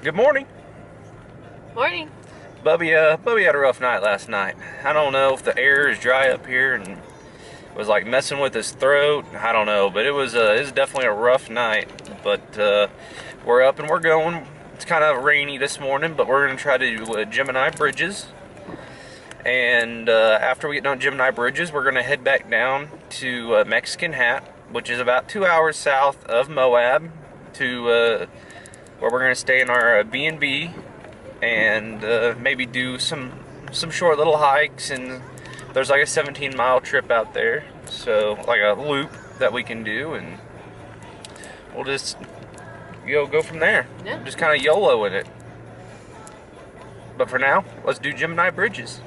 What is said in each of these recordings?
Good morning. Morning. Bubby had a rough night last night. I don't know if the air is dry up here and was like messing with his throat. I don't know, but it was definitely a rough night. But we're up and we're going. It's kind of rainy this morning, but we're gonna try to do Gemini Bridges. And after we get done Gemini Bridges, we're gonna head back down to Mexican Hat, which is about 2 hours south of Moab, to where we're gonna stay in our B&B and maybe do some short little hikes. And there's like a 17-mile trip out there, so like a loop that we can do, and we'll just go from there. Yeah. Just kind of YOLO in it. But for now, let's do Gemini Bridges.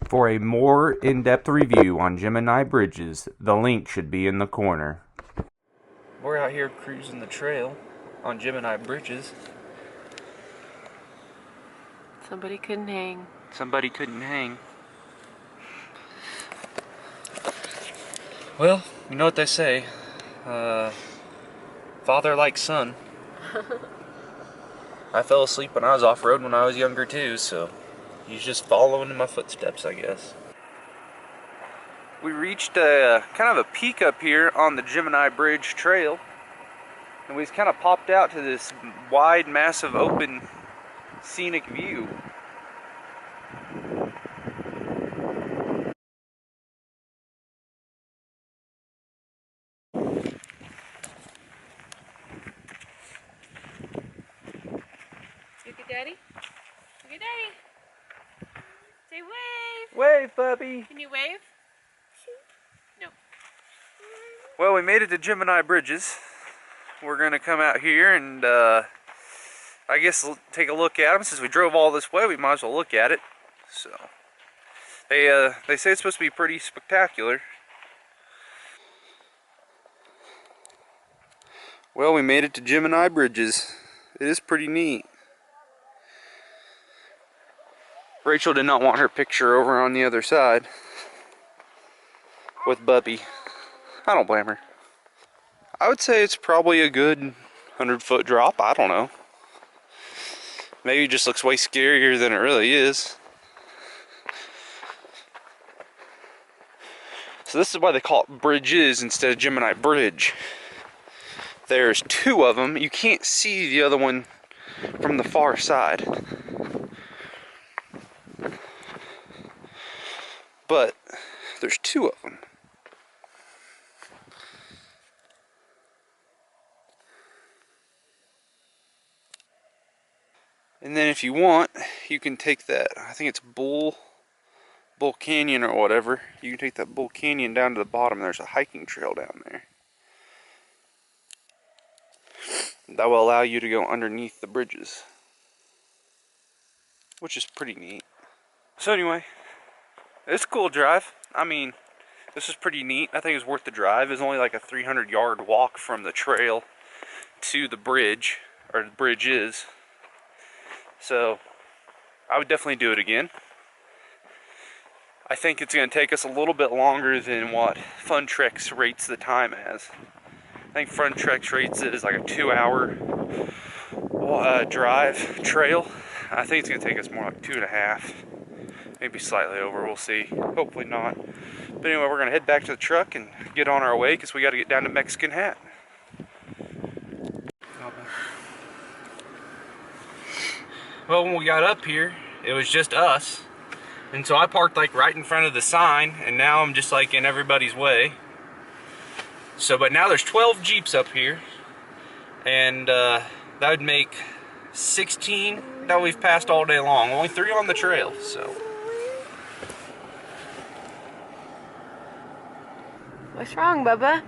For a more in-depth review on Gemini Bridges, the link should be in the corner. We're out here cruising the trail on Gemini Bridges. Somebody couldn't hang. Somebody couldn't hang. Well, you know what they say. Father like son. I fell asleep when I was off-road when I was younger too, so he's just following in my footsteps, I guess. We reached kind of a peak up here on the Gemini Bridge trail, and we just kind of popped out to this wide, massive, open, scenic view. Look at Daddy. Look at Daddy. Say wave. Wave, puppy. Can you wave? No. Well, we made it to Gemini Bridges. We're going to come out here and I guess take a look at them. Since we drove all this way, we might as well look at it. So they say it's supposed to be pretty spectacular. Well, we made it to Gemini Bridges. It is pretty neat. Rachel did not want her picture over on the other side with Bubby. I don't blame her. I would say it's probably a good 100-foot drop. I don't know. Maybe it just looks way scarier than it really is. So this is why they call it Bridges instead of Gemini Bridge. There's two of them. You can't see the other one from the far side. But there's two of them. And then if you want, you can take that, I think it's Bull Canyon or whatever. You can take that Bull Canyon down to the bottom. There's a hiking trail down there. That will allow you to go underneath the bridges, which is pretty neat. So anyway, it's a cool drive. I mean, this is pretty neat. I think it's worth the drive. It's only like a 300-yard walk from the trail to the bridge, or the bridge is. So I would definitely do it again. I think it's going to take us a little bit longer than what Fun Treks rates the time as. I think Fun Treks rates it as like a 2-hour drive trail. I think it's going to take us more like 2.5, maybe slightly over. We'll see. Hopefully not. But anyway, we're going to head back to the truck and get on our way because we got to get down to Mexican Hat. Well, when we got up here, it was just us. And so I parked like right in front of the sign, and now I'm just like in everybody's way. So, but now there's 12 Jeeps up here, and that would make 16 that we've passed all day long. Only 3 on the trail, so. What's wrong, Bubba?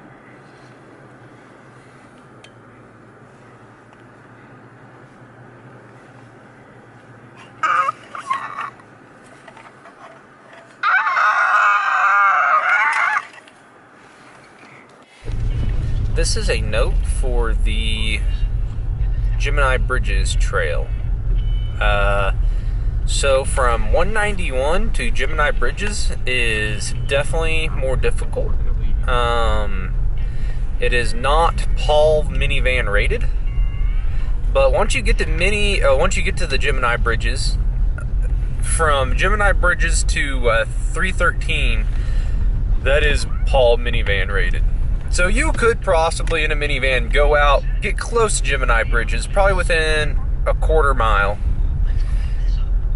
This is a note for the Gemini Bridges trail. So from 191 to Gemini Bridges is definitely more difficult. It is not Paul minivan rated, but once you get to the Gemini Bridges, from Gemini Bridges to 313, that is Paul minivan rated. So you could possibly in a minivan go out, get close to Gemini Bridges, probably within a quarter mile,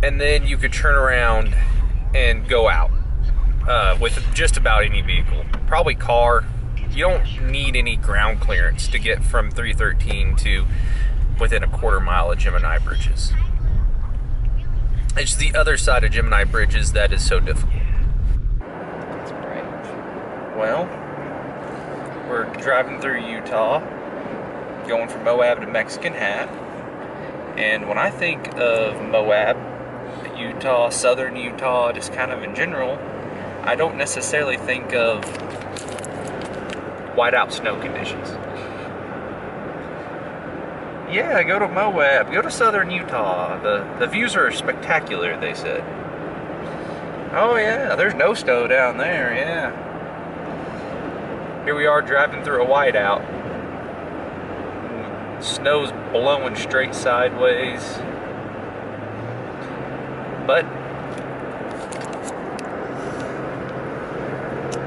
and then you could turn around and go out with just about any vehicle. Probably car. You don't need any ground clearance to get from 313 to within a quarter mile of Gemini Bridges. It's the other side of Gemini Bridges that is so difficult. That's bright. Well, we're driving through Utah, going from Moab to Mexican Hat, and when I think of Moab, Utah, southern Utah, just kind of in general, I don't necessarily think of whiteout snow conditions. Yeah, go to Moab, go to southern Utah. The views are spectacular, they said. Oh yeah, there's no snow down there, yeah. Here we are driving through a whiteout. Snow's blowing straight sideways. But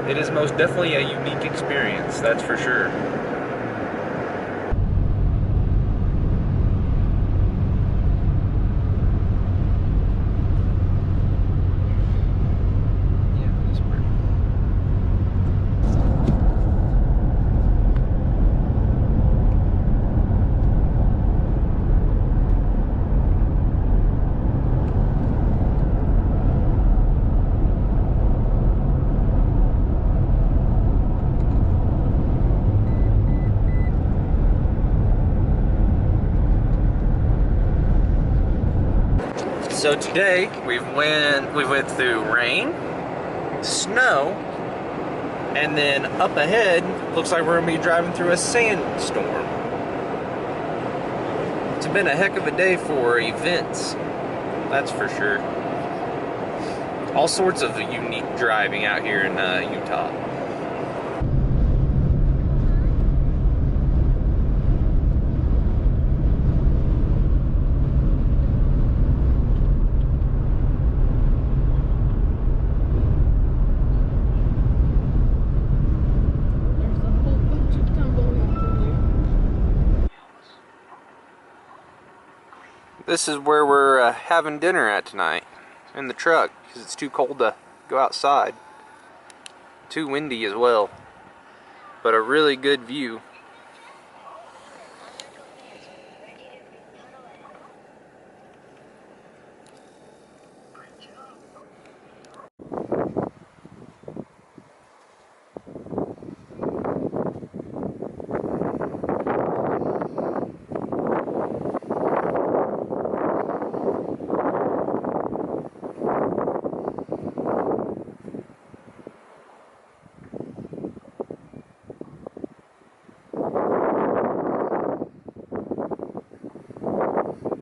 it is most definitely a unique experience, that's for sure. So today we went through rain, snow, and then up ahead looks like we're gonna be driving through a sandstorm. It's been a heck of a day for events, that's for sure. All sorts of unique driving out here in Utah. This is where we're having dinner at tonight, in the truck, because it's too cold to go outside. Too windy as well, but a really good view.